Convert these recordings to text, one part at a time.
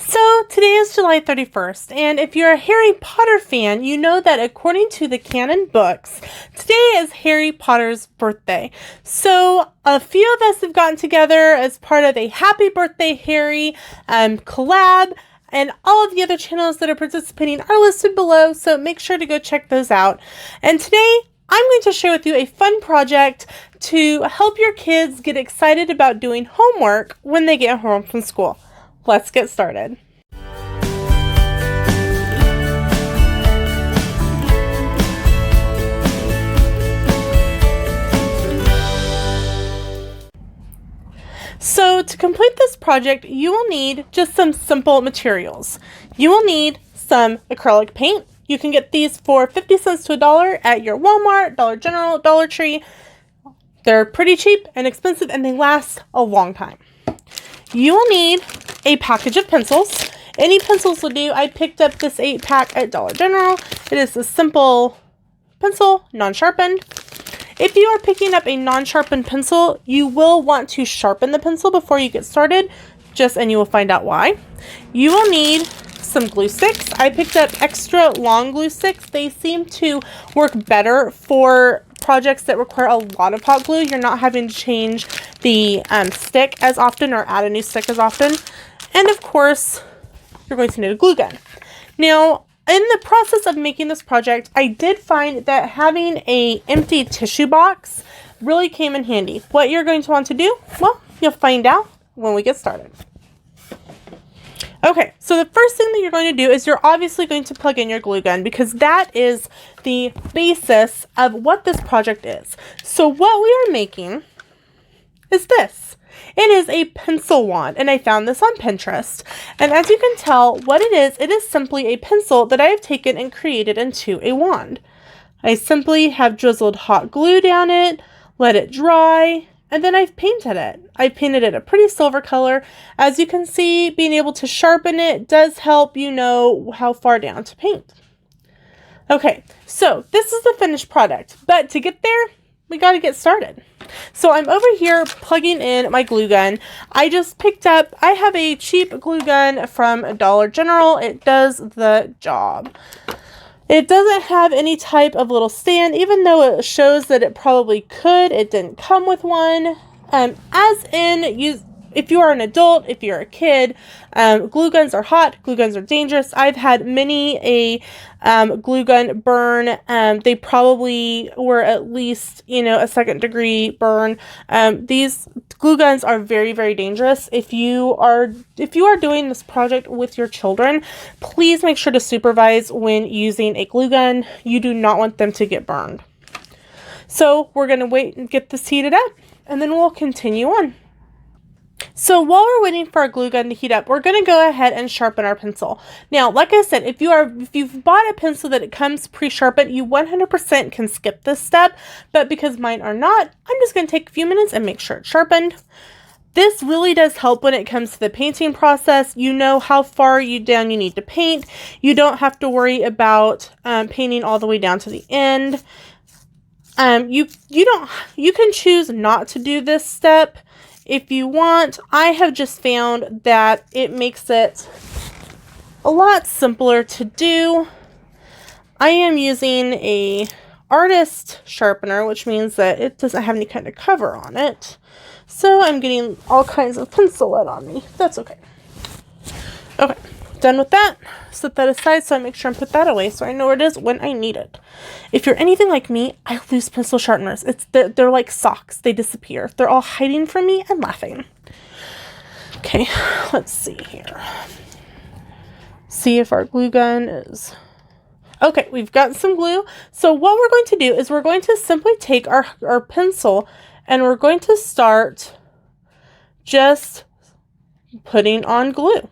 So today is July 31st, and if you're a Harry Potter fan, you know that according to the canon books, today is Harry Potter's birthday. So a few of us have gotten together as part of a Happy Birthday Harry collab, and all of the other channels that are participating are listed below, so make sure to go check those out. And today, I'm going to share with you a fun project to help your kids get excited about doing homework when they get home from school. Let's get started. So to complete this project, you will need just some simple materials. You will need some acrylic paint. You can get these for 50 cents to $1 at your Walmart, Dollar General, Dollar Tree. They're pretty cheap and expensive, and they last a long time. You will need a package of pencils. Any pencils will do. I picked up this 8-pack at Dollar General. It is a simple pencil, non-sharpened. If you are picking up a non-sharpened pencil, you will want to sharpen the pencil before you get started, and you will find out why. You will need some glue sticks. I picked up extra long glue sticks. They seem to work better for projects that require a lot of hot glue. You're not having to change the stick as often or add a new stick as often. And of course, you're going to need a glue gun. Now, in the process of making this project, I did find that having an empty tissue box really came in handy. What you're going to want to do, well, you'll find out when we get started. Okay, so the first thing that you're going to do is you're obviously going to plug in your glue gun because that is the basis of what this project is. So what we are making is this. It is a pencil wand, and I found this on Pinterest. And as you can tell, what it is simply a pencil that I have taken and created into a wand. I simply have drizzled hot glue down it, let it dry, and then I've painted it. I painted it a pretty silver color. As you can see, being able to sharpen it does help you know how far down to paint. Okay, so this is the finished product, but to get there, we got to get started. So I'm over here plugging in my glue gun. I just picked up, I have a cheap glue gun from Dollar General. It does the job. It doesn't have any type of little stand, even though it shows that it probably could. It didn't come with one. If you are an adult, if you're a kid, glue guns are hot. Glue guns are dangerous. I've had many a glue gun burn. They probably were at least, a second-degree burn. These glue guns are very, very dangerous. If you are doing this project with your children, please make sure to supervise when using a glue gun. You do not want them to get burned. So we're going to wait and get this heated up, and then we'll continue on. So while we're waiting for our glue gun to heat up, we're going to go ahead and sharpen our pencil. Now, like I said, if you've bought a pencil that it comes pre-sharpened, you 100% can skip this step, but because mine are not, I'm just going to take a few minutes and make sure it's sharpened. This really does help when it comes to the painting process. You know how far down you need to paint. You don't have to worry about painting all the way down to the end. You can choose not to do this step if you want. I have just found that it makes it a lot simpler to do. I am using a artist sharpener, which means that it doesn't have any kind of cover on it. So I'm getting all kinds of pencil lead on me. That's okay. Okay, done with that. Set that aside so I make sure and put that away so I know where it is when I need it. If you're anything like me, I lose pencil sharpeners. They're like socks. They disappear. They're all hiding from me and laughing. Okay, let's see here. See if our glue gun is... Okay, we've got some glue. So what we're going to do is we're going to simply take our pencil and we're going to start just putting on glue.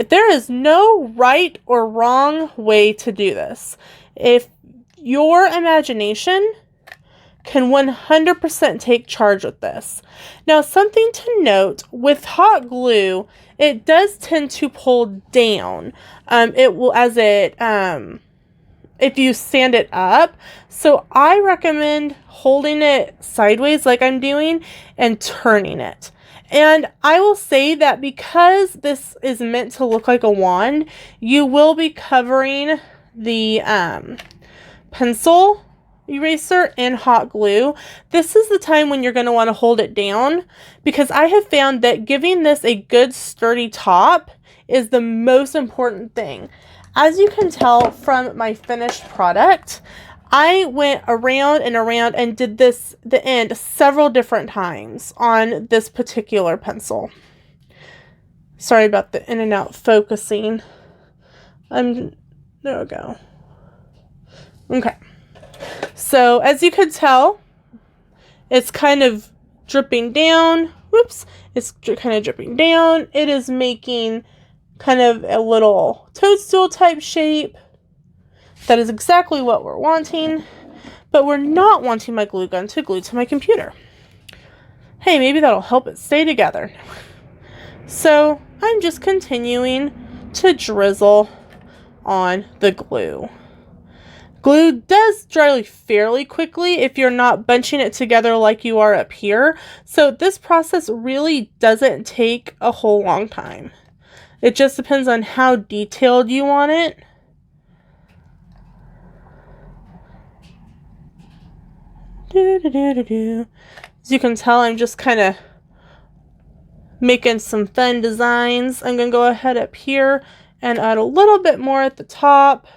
There is no right or wrong way to do this. If your imagination can 100% take charge with this. Now, something to note, with hot glue, it does tend to pull down. It will, if you stand it up. So I recommend holding it sideways like I'm doing and turning it. And I will say that because this is meant to look like a wand, you will be covering the pencil eraser in hot glue. This is the time when you're going to want to hold it down, because I have found that giving this a good sturdy top is the most important thing. As you can tell from my finished product, I went around and around and did the end several different times on this particular pencil. Sorry about the in and out focusing. There we go. Okay. So as you can tell, it's kind of dripping down. Whoops. It's kind of dripping down. It is making kind of a little toadstool type shape. That is exactly what we're wanting, but we're not wanting my glue gun to glue to my computer. Hey, maybe that'll help it stay together. So I'm just continuing to drizzle on the glue. Glue does dry fairly quickly if you're not bunching it together like you are up here. So this process really doesn't take a whole long time. It just depends on how detailed you want it. As you can tell, I'm just kind of making some fun designs. I'm going to go ahead up here and add a little bit more at the top.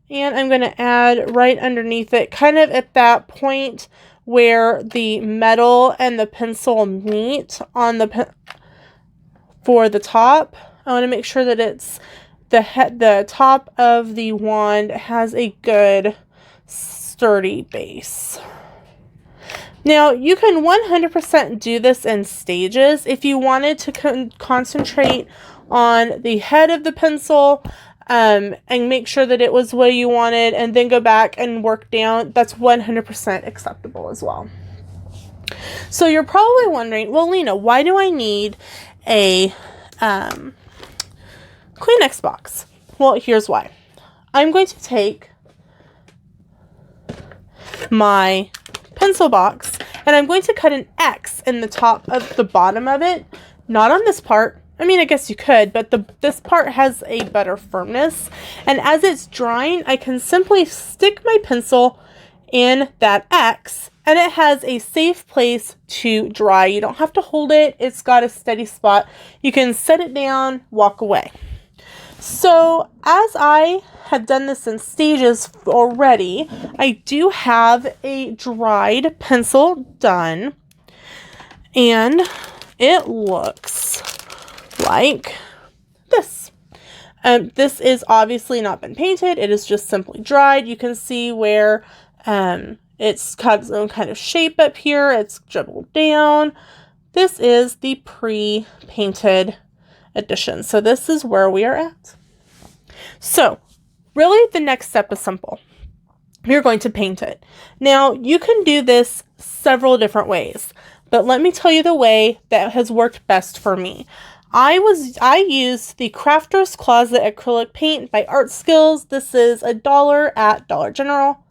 And I'm going to add right underneath it, kind of at that point where the metal and the pencil meet on the for the top. I want to make sure that it's the top of the wand has a good sturdy base. Now, you can 100% do this in stages. If you wanted to concentrate on the head of the pencil and make sure that it was what you wanted, and then go back and work down, that's 100% acceptable as well. So you're probably wondering, well, Lena, why do I need a Kleenex box? Well, here's why. I'm going to take my pencil box and I'm going to cut an X in the top of the bottom of it, not on this part. I mean, I guess you could, but this part has a better firmness, and as it's drying, I can simply stick my pencil in that X and it has a safe place to dry. You don't have to hold it. It's got a steady spot. You can set it down, walk away. So as I have done this in stages already, I do have a dried pencil done, and it looks like this. This is obviously not been painted. It is just simply dried. You can see where it's got its own kind of shape up here. It's dribbled down. This is the pre-painted edition. So this is where we are at. So really the next step is simple. You're going to paint it. Now you can do this several different ways, but let me tell you the way that has worked best for me. I used the Crafter's Closet acrylic paint by Art Skills. This is $1 at Dollar General.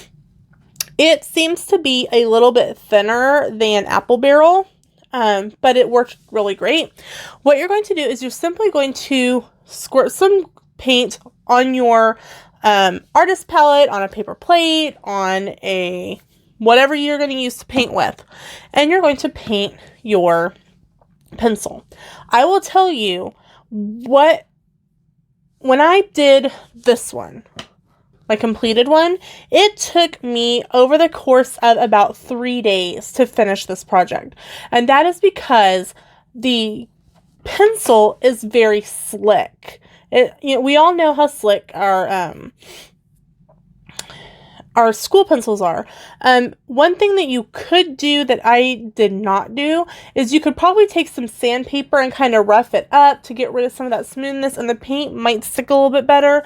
It seems to be a little bit thinner than Apple Barrel, but it worked really great. What you're going to do is you're simply going to squirt some paint on your artist palette, on a paper plate, on a whatever you're going to use to paint with, and you're going to paint your pencil. I will tell you when I did this one, my completed one, it took me over the course of about 3 days to finish this project. And that is because the pencil is very slick. We all know how slick our school pencils are. One thing that you could do that I did not do is you could probably take some sandpaper and kind of rough it up to get rid of some of that smoothness, and the paint might stick a little bit better.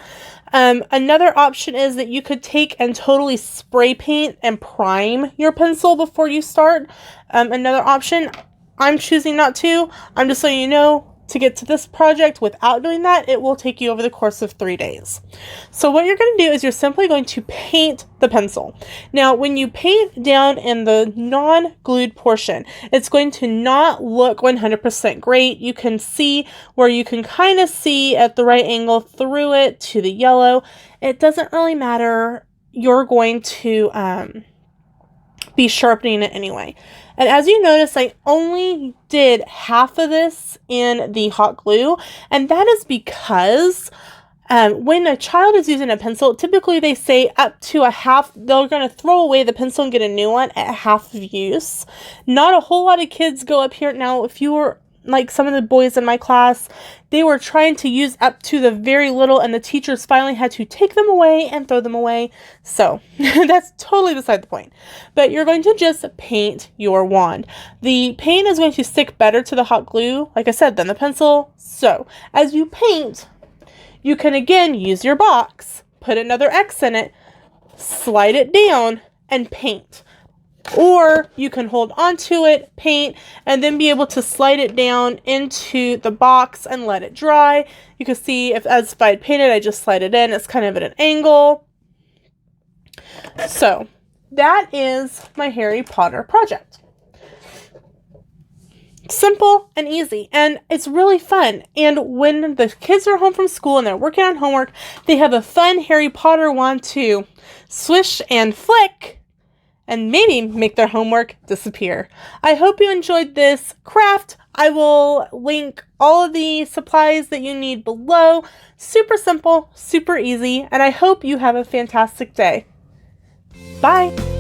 Another option is that you could take and totally spray paint and prime your pencil before you start. Another option, I'm choosing not to. I'm just letting you know, to get to this project without doing that, it will take you over the course of 3 days. So what you're going to do is you're simply going to paint the pencil. Now, when you paint down in the non-glued portion, it's going to not look 100% great. You can see where you can kind of see at the right angle through it to the yellow. It doesn't really matter. You're going to be sharpening it anyway. And as you notice, I only did half of this in the hot glue, and that is because when a child is using a pencil, typically they say up to a half, they're going to throw away the pencil and get a new one at half of use. Not a whole lot of kids go up here. Now, if you were like some of the boys in my class, they were trying to use up to the very little, and the teachers finally had to take them away and throw them away. So that's totally beside the point. But you're going to just paint your wand. The paint is going to stick better to the hot glue, like I said, than the pencil. So as you paint, you can again use your box, put another X in it, slide it down, and paint. Or you can hold onto it, paint, and then be able to slide it down into the box and let it dry. You can see if I had painted, I just slide it in. It's kind of at an angle. So that is my Harry Potter project. Simple and easy, and it's really fun. And when the kids are home from school and they're working on homework, they have a fun Harry Potter wand to swish and flick and maybe make their homework disappear. I hope you enjoyed this craft. I will link all of the supplies that you need below. Super simple, super easy, and I hope you have a fantastic day. Bye!